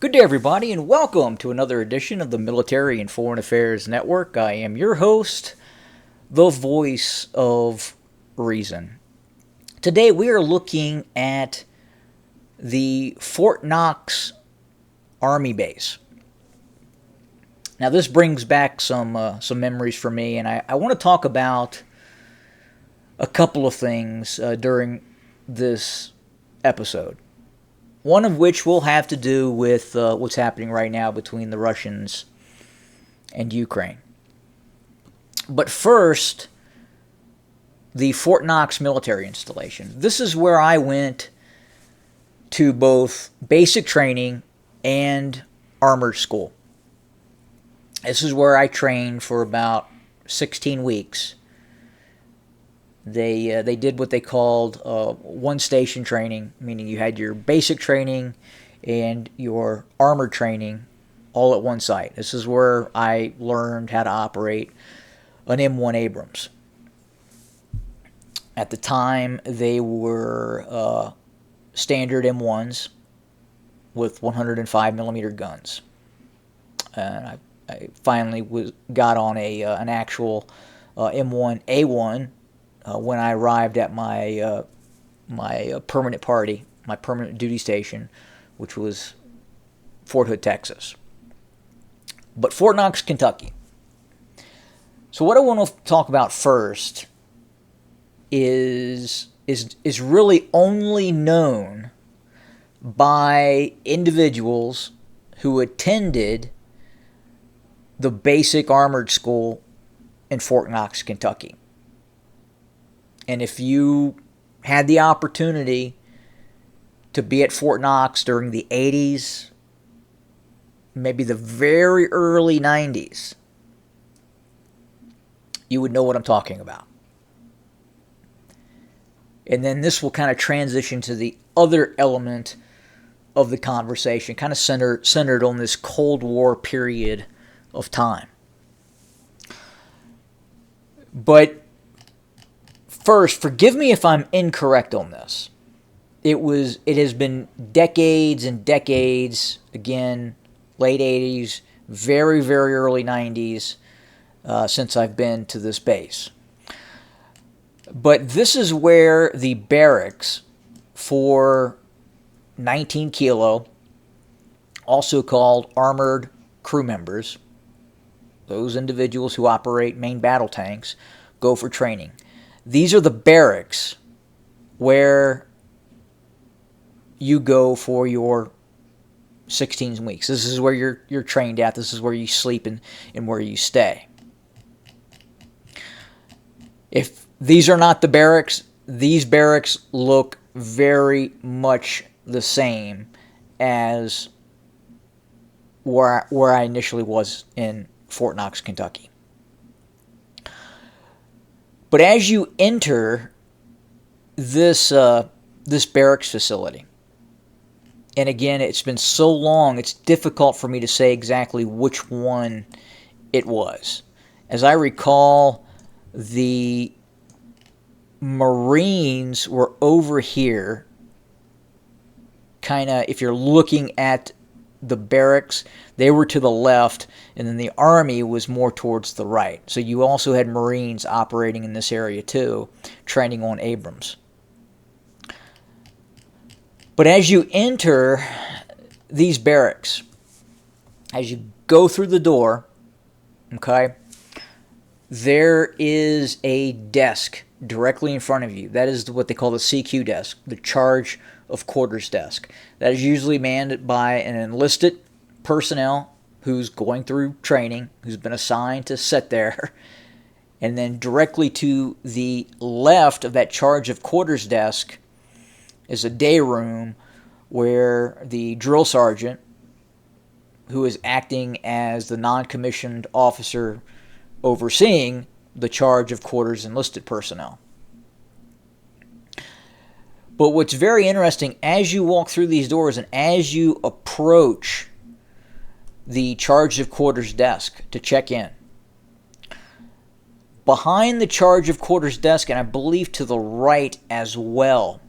Good day, everybody, and welcome to another edition of the Military and Foreign Affairs Network. I am your host, the voice of reason. Today, we are looking at the Fort Knox Army Base. Now, this brings back some memories for me, and I want to talk about a couple of things during this episode. One of which will have to do with what's happening right now between the Russians and Ukraine. But first, the Fort Knox military installation. This is where I went to both basic training and armored school. This is where I trained for about 16 weeks. They did what they called one-station training, meaning you had your basic training and your armored training all at one site. This is where I learned how to operate an M1 Abrams. At the time, they were standard M1s with 105 millimeter guns. And I finally got on an actual M1A1 when I arrived at my permanent party, my permanent duty station, which was Fort Hood, Texas. But Fort Knox, Kentucky. So what I want to talk about first is really only known by individuals who attended the basic armored school in Fort Knox, Kentucky. And if you had the opportunity to be at Fort Knox during the 80s, maybe the very early 90s, you would know what I'm talking about. And then this will kind of transition to the other element of the conversation, kind of centered on this Cold War period of time. But first, forgive me if I'm incorrect on this. It has been decades and decades, again, late 80s, very, very early 90s, since I've been to this base. But this is where the barracks for 19 Kilo, also called armored crew members, those individuals who operate main battle tanks, go for training. These are the barracks where you go for your 16 weeks. This is where you're trained at. This is where you sleep and where you stay. If these are not the barracks, these barracks look very much the same as where I initially was in Fort Knox, Kentucky. But as you enter this barracks facility, and again, it's been so long, it's difficult for me to say exactly which one it was. As I recall, the Marines were over here, kind of, if you're looking at the barracks, they were to the left, and then the Army was more towards the right. So you also had Marines operating in this area too, training on Abrams. But as you enter these barracks, as you go through the door, okay, there is a desk directly in front of you. That is what they call the CQ desk, the charge of quarters desk. That is usually manned by an enlisted personnel who's going through training, who's been assigned to sit there. And then directly to the left of that charge of quarters desk is a day room where the drill sergeant, who is acting as the non-commissioned officer overseeing the charge of quarters enlisted personnel. But what's very interesting, as you walk through these doors and as you approach the charge of quarters desk to check in, behind the charge of quarters desk, and I believe to the right as well,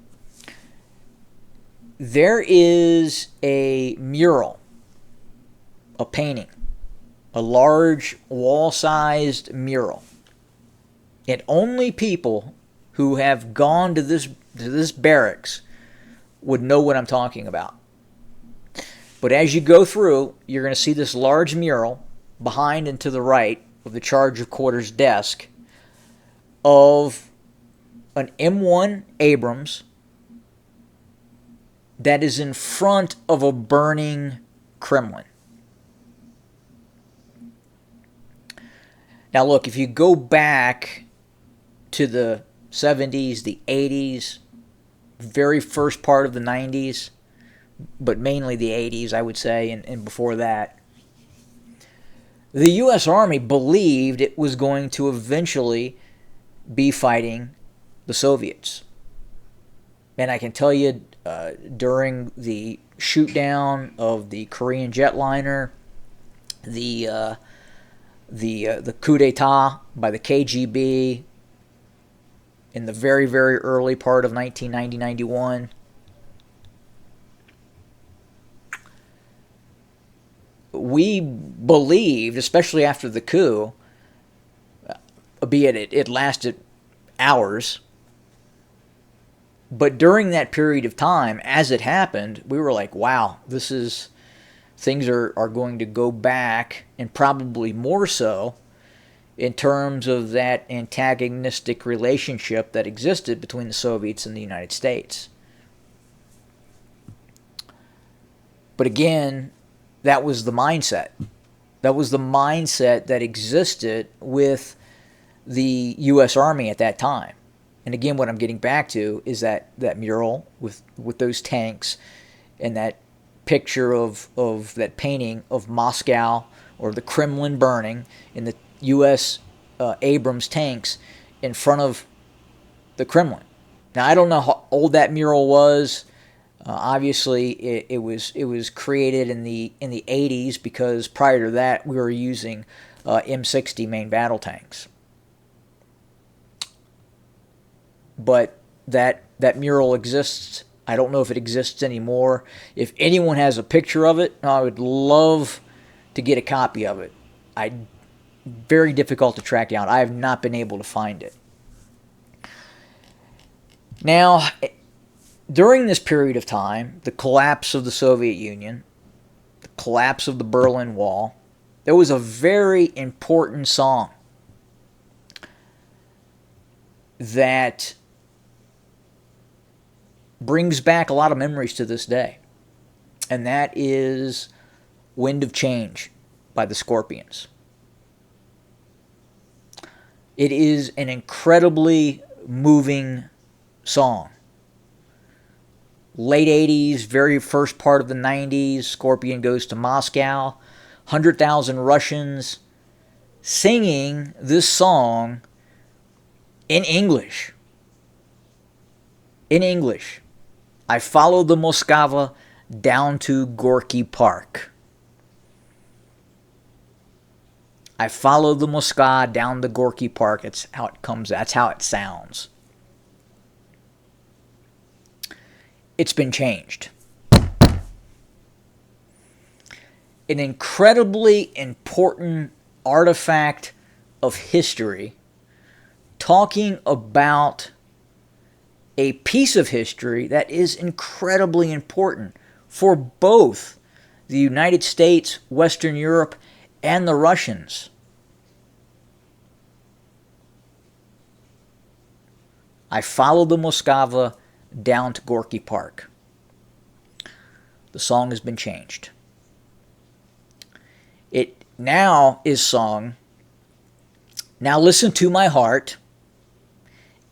there is a mural a painting, a large wall-sized mural. And only people who have gone to this barracks would know what I'm talking about. But as you go through, you're going to see this large mural behind and to the right of the charge of quarters desk of an M1 Abrams that is in front of a burning Kremlin. Now look, if you go back to the 70s, the 80s, very first part of the 90s, but mainly the 80s, I would say, and before that, the U.S. Army believed it was going to eventually be fighting the Soviets. And I can tell you, during the shoot-down of the Korean jetliner, the coup d'etat by the KGB in the very, very early part of 1990-91, we believed, especially after the coup, albeit it lasted hours, but during that period of time, as it happened, we were like, wow, things are going to go back, and probably more so in terms of that antagonistic relationship that existed between the Soviets and the United States. But again, that was the mindset. That was the mindset that existed with the U.S. Army at that time. And again, what I'm getting back to is that mural with those tanks and that picture of that painting of Moscow or the Kremlin burning in the U.S. Abrams tanks in front of the Kremlin. Now, I don't know how old that mural was. Obviously, it was created in the 80s, because prior to that we were using M60 main battle tanks. But that mural exists. I don't know if it exists anymore. If anyone has a picture of it, I would love to get a copy of it. Very difficult to track down. I have not been able to find it. Now, during this period of time, the collapse of the Soviet Union, the collapse of the Berlin Wall, there was a very important song that brings back a lot of memories to this day. And that is Wind of Change by the Scorpions. It is an incredibly moving song. Late 80s, very first part of the 90s, Scorpion goes to Moscow. 100,000 Russians singing this song in English. In English. I followed the Moskva down to Gorky Park. I followed the Moskva down to Gorky Park. That's how it comes. That's how it sounds. It's been changed. An incredibly important artifact of history, talking about a piece of history that is incredibly important for both the United States, Western Europe, and the Russians. I followed the Moskva down to Gorky Park. The song has been changed. It now is sung, "Now listen to my heart.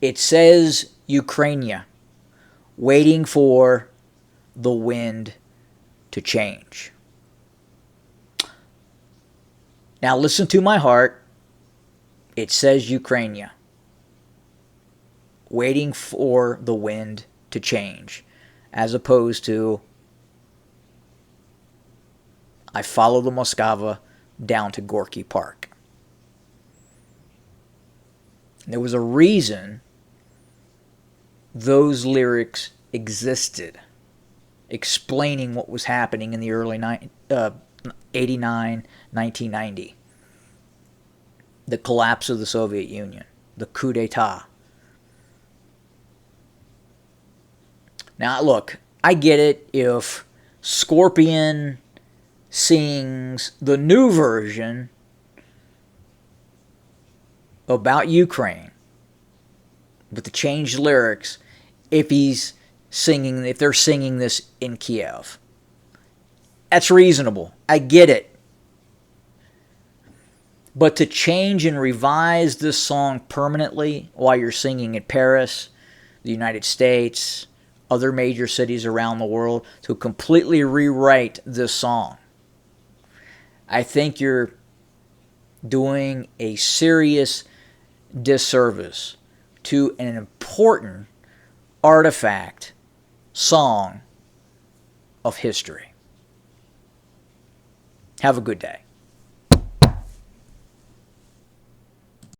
It says Ukraine, waiting for the wind to change." Now listen to my heart. It says Ukraine, waiting for the wind to change, as opposed to I follow the Moskva down to Gorky Park. There was a reason those lyrics existed, explaining what was happening in the early 89, 1990. The collapse of the Soviet Union, the coup d'etat. Now, look, I get it if Scorpion sings the new version about Ukraine with the changed lyrics if they're singing this in Kiev. That's reasonable. I get it. But to change and revise this song permanently while you're singing in Paris, the United States, other major cities around the world, to completely rewrite this song, I think you're doing a serious disservice to an important artifact, song of history. Have a good day.